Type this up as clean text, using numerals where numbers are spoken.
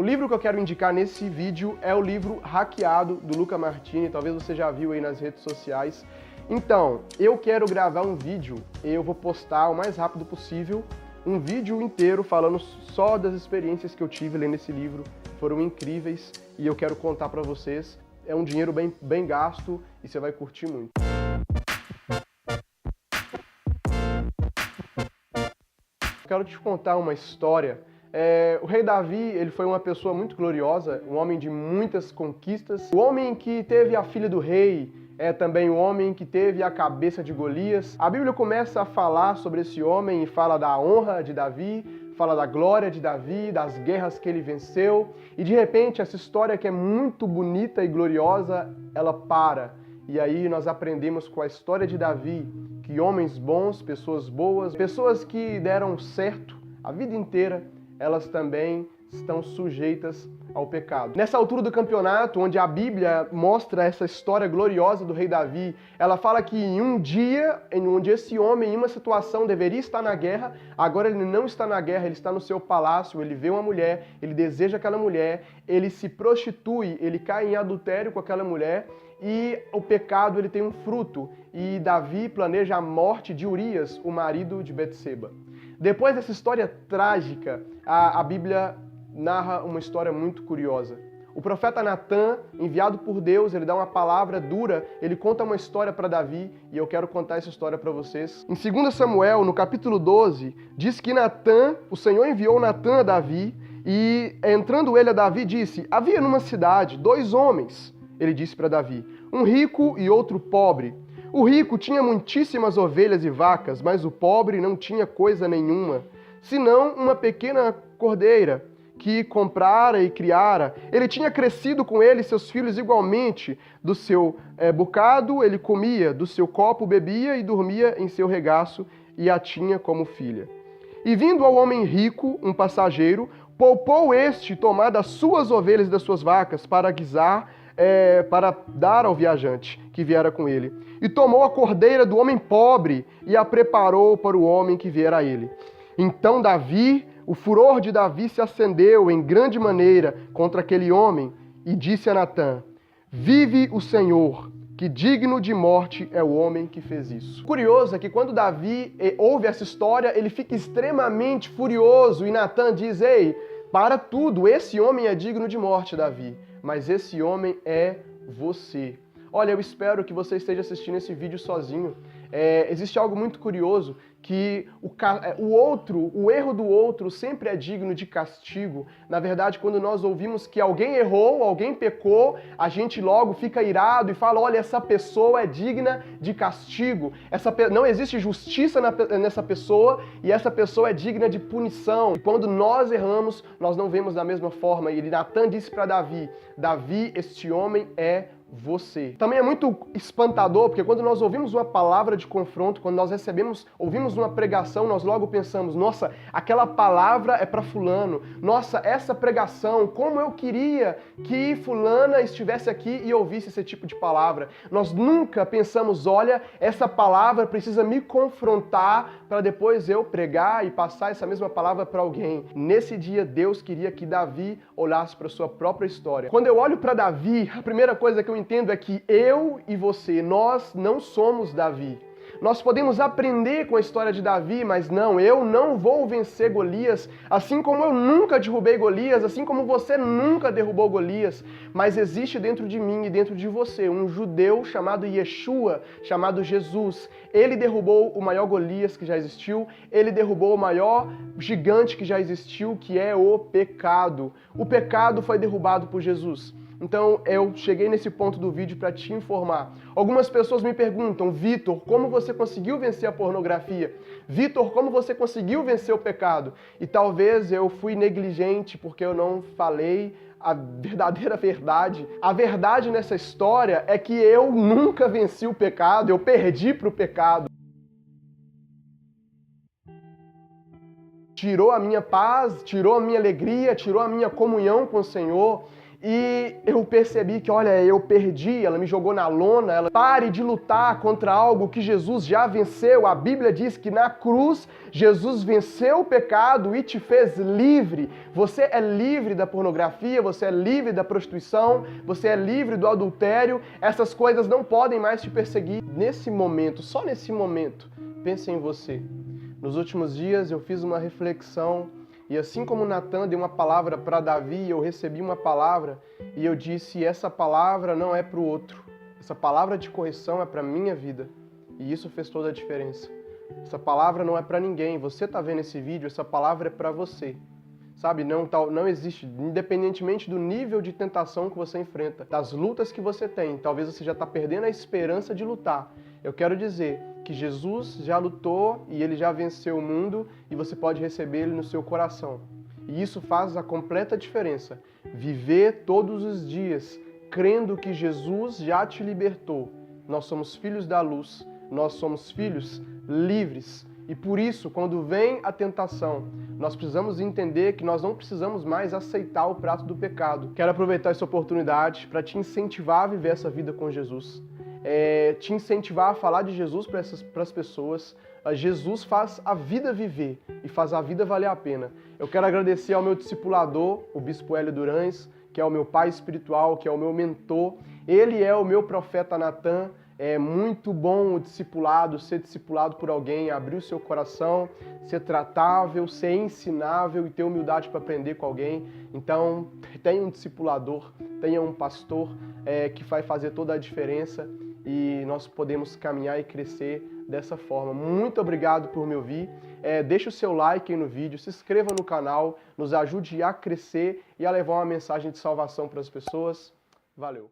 O livro que eu quero indicar nesse vídeo é o livro Hackeado, do Luca Martini, talvez você já viu aí nas redes sociais. Então, eu quero gravar um vídeo, eu vou postar o mais rápido possível, um vídeo inteiro falando só das experiências que eu tive lendo esse livro, foram incríveis e eu quero contar pra vocês. É um dinheiro bem gasto e você vai curtir muito. Quero te contar uma história. O rei Davi, ele foi uma pessoa muito gloriosa, um homem de muitas conquistas. O homem que teve a filha do rei é também o homem que teve a cabeça de Golias. A Bíblia começa a falar sobre esse homem e fala da honra de Davi, fala da glória de Davi, das guerras que ele venceu. E de repente essa história que é muito bonita e gloriosa, ela para. E aí nós aprendemos com a história de Davi que homens bons, pessoas boas, pessoas que deram certo a vida inteira, elas também estão sujeitas ao pecado. Nessa altura do campeonato, onde a Bíblia mostra essa história gloriosa do rei Davi, ela fala que em um dia, onde esse homem, em uma situação, deveria estar na guerra, agora ele não está na guerra, ele está no seu palácio, ele vê uma mulher, ele deseja aquela mulher, ele se prostitui, ele cai em adultério com aquela mulher, e o pecado ele tem um fruto, e Davi planeja a morte de Urias, o marido de Betseba. Depois dessa história trágica, a Bíblia narra uma história muito curiosa. O profeta Natã, enviado por Deus, ele dá uma palavra dura, ele conta uma história para Davi, e eu quero contar essa história para vocês. Em 2 Samuel, no capítulo 12, diz que Natã, o Senhor enviou Natã a Davi, e entrando ele a Davi, disse: havia numa cidade 2 homens, ele disse para Davi, um rico e outro pobre. O rico tinha muitíssimas ovelhas e vacas, mas o pobre não tinha coisa nenhuma, senão uma pequena cordeira que comprara e criara. Ele tinha crescido com ele e seus filhos igualmente. Do seu bocado ele comia, do seu copo bebia e dormia em seu regaço, e a tinha como filha. E vindo ao homem rico, um passageiro, poupou este tomar das suas ovelhas e das suas vacas para guisar, para dar ao viajante que viera com ele. E tomou a cordeira do homem pobre e a preparou para o homem que viera a ele. Então o furor de Davi se acendeu em grande maneira contra aquele homem e disse a Natã: vive o Senhor, que digno de morte é o homem que fez isso. O curioso é que quando Davi ouve essa história, ele fica extremamente furioso e Natã diz: ei, para tudo, esse homem é digno de morte, Davi, mas esse homem é você. Olha, eu espero que você esteja assistindo esse vídeo sozinho. Existe algo muito curioso, que o erro do outro sempre é digno de castigo. Na verdade, quando nós ouvimos que alguém errou, alguém pecou, a gente logo fica irado e fala: olha, essa pessoa é digna de castigo. Não existe justiça nessa pessoa e essa pessoa é digna de punição. E quando nós erramos, nós não vemos da mesma forma. E Natã disse para Davi: Davi, este homem é você. Também é muito espantador, porque quando nós ouvimos uma palavra de confronto, quando nós ouvimos uma pregação, nós logo pensamos: nossa, aquela palavra é para fulano. Nossa, essa pregação, como eu queria que fulana estivesse aqui e ouvisse esse tipo de palavra. Nós nunca pensamos: olha, essa palavra precisa me confrontar para depois eu pregar e passar essa mesma palavra para alguém. Nesse dia, Deus queria que Davi olhasse para sua própria história. Quando eu olho para Davi, a primeira coisa que eu entendo é que eu e você, nós não somos Davi. Nós podemos aprender com a história de Davi, mas não, eu não vou vencer Golias, assim como eu nunca derrubei Golias, assim como você nunca derrubou Golias, mas existe dentro de mim e dentro de você um judeu chamado Yeshua, chamado Jesus. Ele derrubou o maior Golias que já existiu, ele derrubou o maior gigante que já existiu, que é o pecado. O pecado foi derrubado por Jesus. Então, eu cheguei nesse ponto do vídeo para te informar. Algumas pessoas me perguntam: Vitor, como você conseguiu vencer a pornografia? Vitor, como você conseguiu vencer o pecado? E talvez eu fui negligente porque eu não falei a verdadeira verdade. A verdade nessa história é que eu nunca venci o pecado, eu perdi para o pecado. Tirou a minha paz, tirou a minha alegria, tirou a minha comunhão com o Senhor. e eu percebi que, olha, eu perdi, ela me jogou na lona, pare de lutar contra algo que Jesus já venceu. A Bíblia diz que na cruz Jesus venceu o pecado e te fez livre. Você é livre da pornografia, você é livre da prostituição, você é livre do adultério. Essas coisas não podem mais te perseguir. Nesse momento, só nesse momento, pense em você. Nos últimos dias eu fiz uma reflexão e assim como Natan deu uma palavra para Davi, eu recebi uma palavra e eu disse, essa palavra não é para o outro. Essa palavra de correção é para a minha vida. E isso fez toda a diferença. Essa palavra não é para ninguém. Você está vendo esse vídeo, essa palavra é para você. Sabe, não existe, independentemente do nível de tentação que você enfrenta, das lutas que você tem, talvez você já está perdendo a esperança de lutar. Eu quero dizer que Jesus já lutou e ele já venceu o mundo e você pode receber ele no seu coração. E isso faz a completa diferença. Viver todos os dias crendo que Jesus já te libertou. Nós somos filhos da luz, nós somos filhos livres. E por isso, quando vem a tentação, nós precisamos entender que nós não precisamos mais aceitar o prato do pecado. Quero aproveitar essa oportunidade para te incentivar a viver essa vida com Jesus. Te incentivar a falar de Jesus para as pessoas. Jesus faz a vida viver e faz a vida valer a pena. Eu quero agradecer ao meu discipulador, o Bispo Hélio Durães, que é o meu pai espiritual, que é o meu mentor. Ele é o meu profeta Natan. É muito bom o discipulado, ser discipulado por alguém, abrir o seu coração, ser tratável, ser ensinável e ter humildade para aprender com alguém. Então, tenha um discipulador, tenha um pastor que vai fazer toda a diferença e nós podemos caminhar e crescer dessa forma. Muito obrigado por me ouvir. Deixe o seu like aí no vídeo, se inscreva no canal, nos ajude a crescer e a levar uma mensagem de salvação para as pessoas. Valeu!